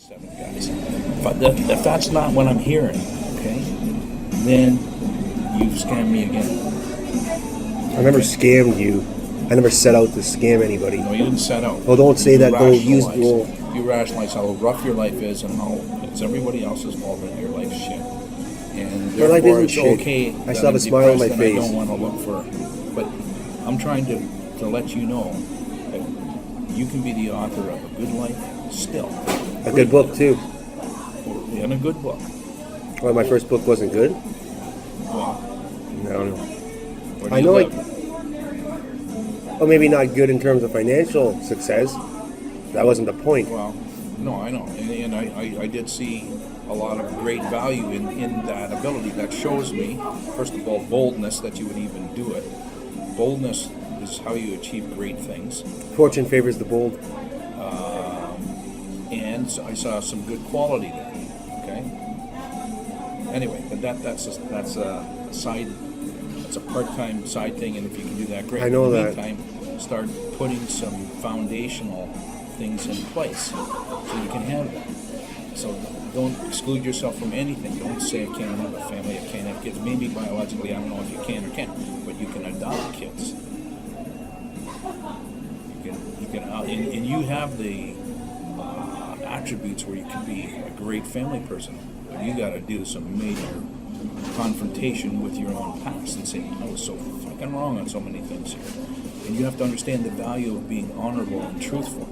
7 guys. If that's not what I'm hearing, okay, then you've scammed me again. I never scammed you. I never set out to scam anybody. No, you didn't set out. Oh, don't say that. Don't use. You rationalize how rough your life is and how it's everybody else's fault in your life shit. And My life therefore isn't it's shit. okay. I still have a smile on my and face. I don't want to look for. But I'm trying to let you know that you can be the author of a good life still. A good book too. And a good book. Well, my first book wasn't good. Well, No. where do I you know. live? Well, maybe not good in terms of financial success. That wasn't the point. Well, no, I know, and I did see a lot of great value in that ability. That shows me, first of all, boldness that you would even do it. Boldness is how you achieve great things, Fortune favors the bold. and so I saw some good quality there. Okay. Anyway, but that's a side. It's a part-time side thing, and if you can do that, great. I know in the that. meantime, start putting some foundational things in place so you can have that. So don't exclude yourself from anything. Don't say I can't have a family, I can't have kids. Maybe biologically, I don't know if you can or can't, but you can adopt kids. You can, and you have the attributes where you can be a great family person. But you got to do some major confrontation with your own past and say, I was so fucking wrong on so many things here. And you have to understand the value of being honorable and truthful.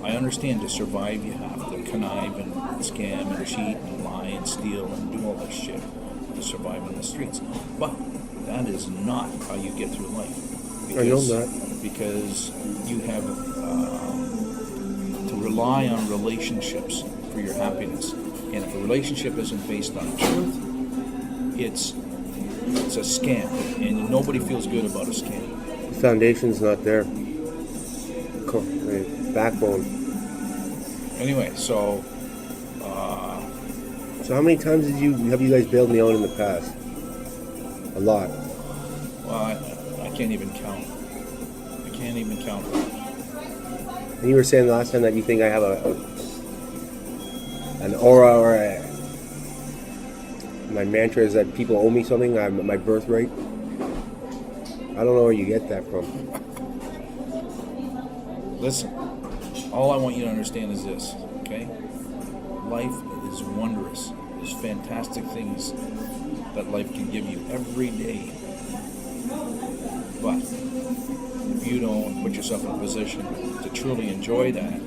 I understand to survive you have to connive and scam and cheat and lie and steal and do all this shit to survive in the streets. But that is not how you get through life. I know that. Because you have to rely on relationships for your happiness. And if a relationship isn't based on truth, it's a scam, and nobody feels good about a scam. The foundation's not there. Backbone. Anyway, so So how many times have you guys bailed me out in the past? A lot. well, I can't even count. I can't even count. And you were saying last time that you think I have an aura or my mantra is that people owe me something. I'm my birthright. I don't know where you get that from. Listen, all I want you to understand is this, okay? Life is wondrous. There's fantastic things that life can give you every day. But if you don't put yourself in a position to truly enjoy that,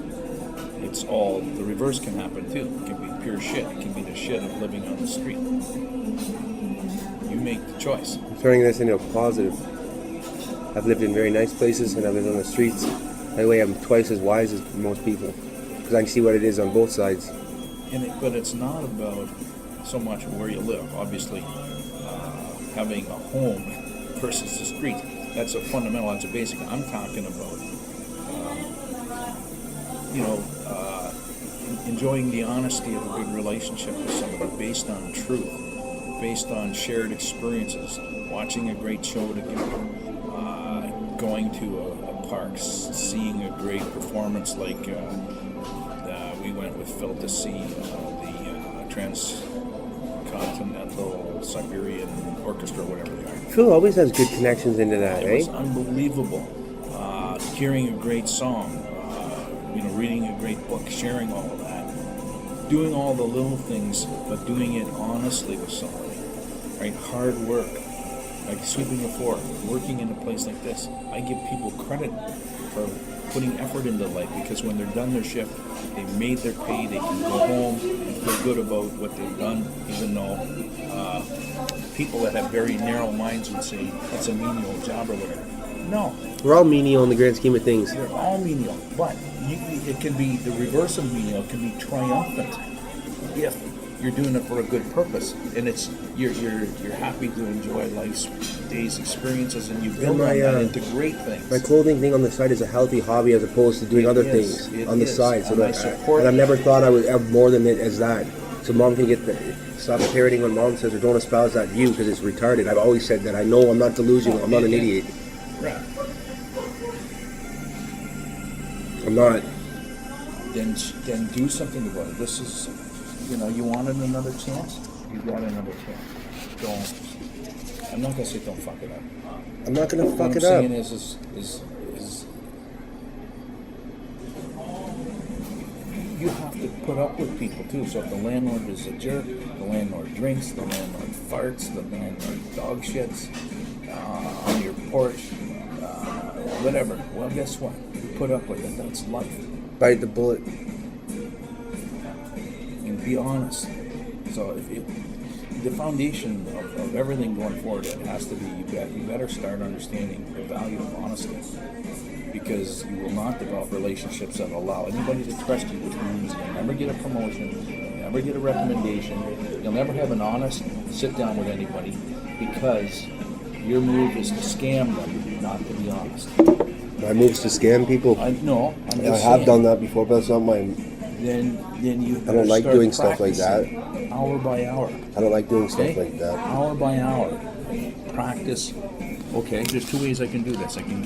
it's all, the reverse can happen too. It can be pure shit. It can be the shit of living on the street. You make the choice. I'm turning this into a positive. I've lived in very nice places and I've lived on the streets. By the way, I'm twice as wise as most people because I can see what it is on both sides. But it's not about so much where you live. Obviously, having a home versus the street. That's a fundamental. That's a basic. I'm talking about, enjoying the honesty of a good relationship with somebody based on truth, based on shared experiences, watching a great show together, going to a park, seeing a great performance like we went with Phil to see the Transcontinental Siberian Orchestra, whatever they are. Phil always has good connections into that, It was eh? unbelievable. Hearing a great song, reading a great book, sharing all of that, doing all the little things, but doing it honestly with somebody. Right? Hard work, like sweeping the floor, working in a place like this. I give people credit for putting effort into life because when they're done their shift, they've made their pay, they can go home and feel good about what they've done, even though people that have very narrow minds would say it's a menial job or whatever. No, We're all menial in the grand scheme of things. they're all menial, but it can be the reverse of menial. It can be triumphant if you're doing it for a good purpose, and it's you're happy to enjoy life's days experiences, and you build on that into great things. My clothing thing on the side is a healthy hobby as opposed to doing It other is. things It on the is. side. So And I that, support and I've it. never thought I would have more than it as that. So mom can stop parroting when mom says or don't espouse that view because it's retarded. I've always said that. I know I'm not delusional. I'm not an idiot. Right. I'm not. then do something about it. This is, you wanted another chance. You got another chance. Don't. I'm not gonna say don't fuck it up. I'm not gonna What fuck I'm it up. saying is you have to put up with people too. So if the landlord is a jerk, the landlord drinks, the landlord farts, the landlord dog shits on your porch, whatever. Well, guess what? You put up with it. That's life. Bite the bullet. And be honest. So the foundation of everything going forward, it has to be you better start understanding the value of honesty, because you will not develop relationships that allow anybody to trust you, which means you'll never get a promotion, you'll never get a recommendation, you'll never have an honest sit down with anybody, because your move is to scam them, not to be honest. My move's to scam people. I'm I just have saying. done that before, but it's not my. Then you. I don't like start doing stuff like that. practicing hour by hour. I don't like doing stuff Okay? like that. Hour by hour. Practice. Okay, there's two ways I can do this. I can